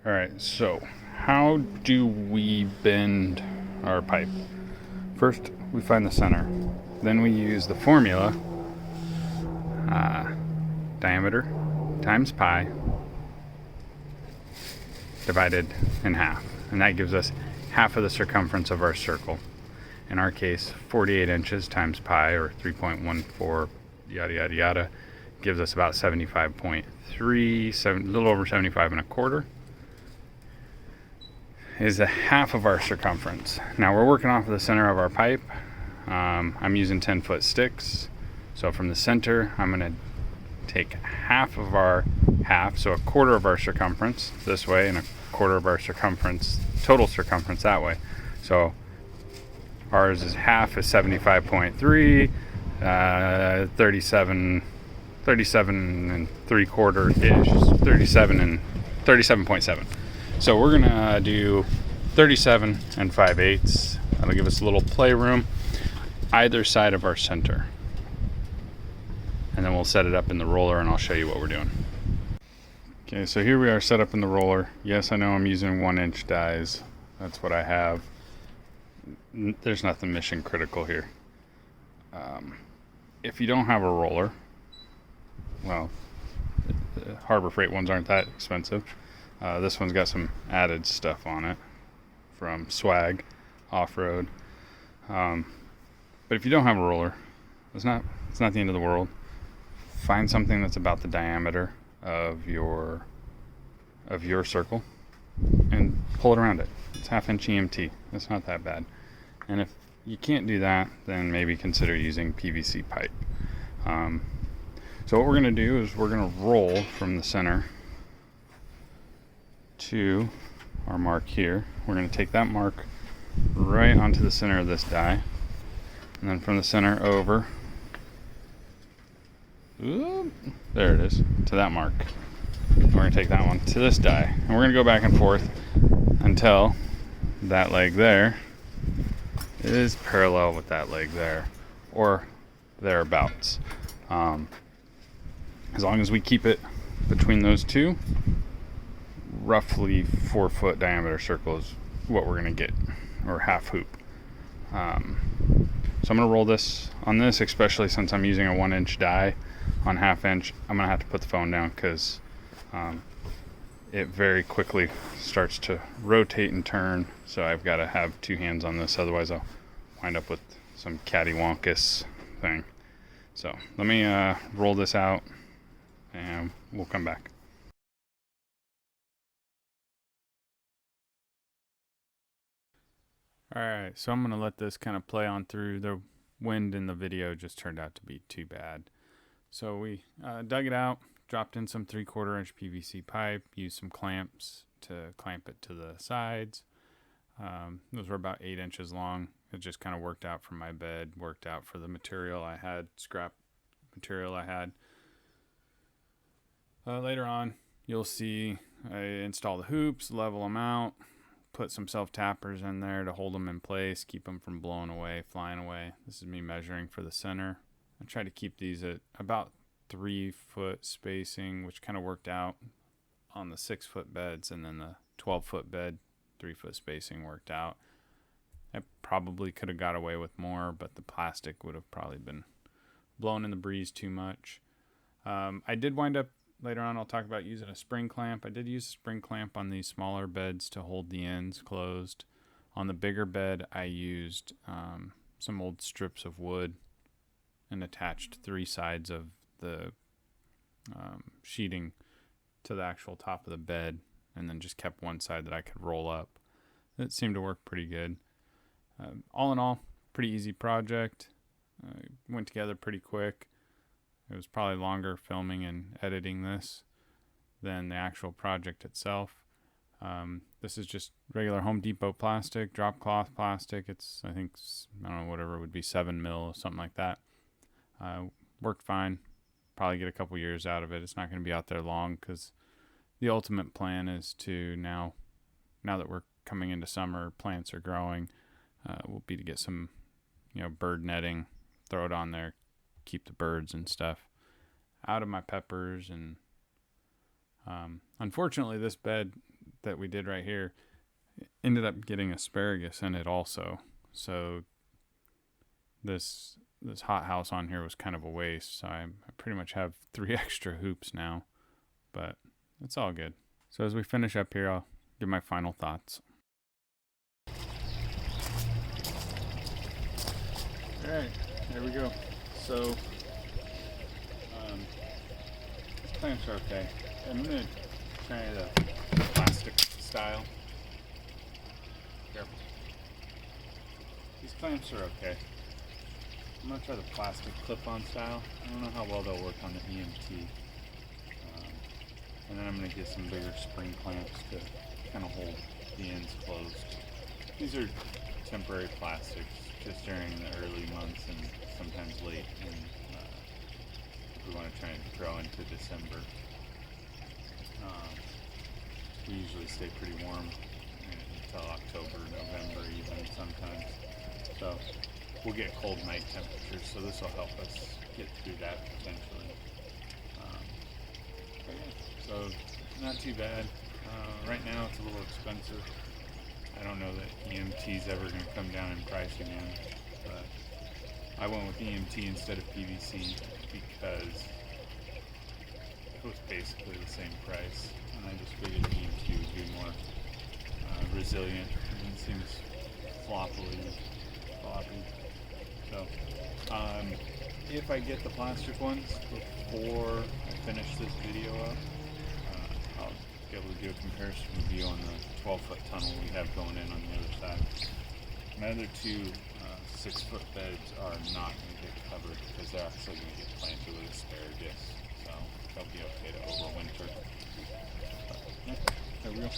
All right, so how do we bend our pipe? First, we find the center. Then we use the formula, diameter times pi divided in half. And that gives us half of the circumference of our circle. In our case, 48 inches times pi, or 3.14, yada, yada, yada, gives us about 75.3, a little over 75 and a quarter, is a half of our circumference. Now we're working off of the center of our pipe. I'm using 10-foot sticks. So from the center, I'm going to take half of our half, so a quarter of our circumference this way, and a quarter of our circumference, total circumference that way. So ours is half is 75.3, 37 and 3/4 ish, 37.7. So we're gonna do 37 and 5/8. That'll give us a little playroom either side of our center. And then we'll set it up in the roller and I'll show you what we're doing. Okay, so here we are set up in the roller. Yes, I know I'm using 1-inch dies. That's what I have. There's nothing mission critical here. If you don't have a roller, well, the Harbor Freight ones aren't that expensive. This one's got some added stuff on it from Swag Off-Road. But if you don't have a roller, it's not the end of the world. Find something that's about the diameter of your circle and pull it around it. It's 1/2 inch EMT. It's not that bad. And if you can't do that, then maybe consider using PVC pipe. So what we're going to do is we're going to roll from the center to our mark here. We're going to take that mark right onto the center of this die, and then from the center over, there it is, to that mark. We're going to take that one to this die, and we're going to go back and forth until that leg there is parallel with that leg there, or thereabouts. As long as we keep it between those two, roughly 4-foot diameter circle is what we're going to get, or half hoop. So I'm going to roll this on this, especially since I'm using a 1-inch die on 1/2 inch. I'm going to have to put the phone down because it very quickly starts to rotate and turn. So I've got to have 2 hands on this, otherwise I'll wind up with some cattywampus thing. So let me roll this out and we'll come back. Alright, so I'm going to let this kind of play on through. The wind in the video just turned out to be too bad. So we dug it out, dropped in some 3/4 inch PVC pipe, used some clamps to clamp it to the sides. Those were about 8 inches long. It just kind of worked out for my bed, worked out for the material I had, scrap material I had. Later on, you'll see I install the hoops, level them out, put some self-tappers in there to hold them in place, keep them from blowing away, flying away. This is me measuring for the center. I try to keep these at about 3-foot spacing, which kind of worked out on the 6-foot beds, and then the 12-foot bed, 3-foot spacing worked out. I probably could have got away with more, but the plastic would have probably been blown in the breeze too much. I did wind up, later on I'll talk about using a spring clamp. I did use a spring clamp on these smaller beds to hold the ends closed. On the bigger bed, I used some old strips of wood and attached 3 sides of the sheeting to the actual top of the bed, and then just kept one side that I could roll up. It seemed to work pretty good. All in all, pretty easy project. Went together pretty quick. It was probably longer filming and editing this than the actual project itself. This is just regular Home Depot plastic, drop cloth plastic. It's, I think, I don't know, whatever it would be, 7 mil, something like that. Worked fine. Probably get a couple years out of it. It's not going to be out there long, because the ultimate plan is to now that we're coming into summer, plants are growing, will be to get some, bird netting, throw it on there, keep the birds and stuff out of my peppers. And unfortunately, this bed, that we did right here ended up getting asparagus in it also. So this hothouse on here was kind of a waste. So I pretty much have 3 extra hoops now, but it's all good. So as we finish up here, I'll give my final thoughts. All right, there we go. So these clamps are okay. I'm gonna try the plastic style. Careful. These clamps are okay. I'm gonna try the plastic clip-on style. I don't know how well they'll work on the EMT. And then I'm gonna get some bigger spring clamps to kind of hold the ends closed. These are temporary plastics just during the early months and sometimes late, and if we want to try and grow into December. We usually stay pretty warm until October, November even sometimes. So we'll get cold night temperatures, so this will help us get through that potentially. But yeah, so not too bad. Right now it's a little expensive. I don't know that EMT's ever going to come down in price again, but I went with EMT instead of PVC because it was basically the same price, and I just figured EMT would be more resilient. It seems floppy. So if I get the plastic ones before I finish this video up, I'll be able to do a comparison review on the 12-foot tunnel we have going in on the other side. My other 2 6-foot beds are not going to get covered because they're actually going to get planted with asparagus, so they'll be okay to overwinter. But, yeah, there we go.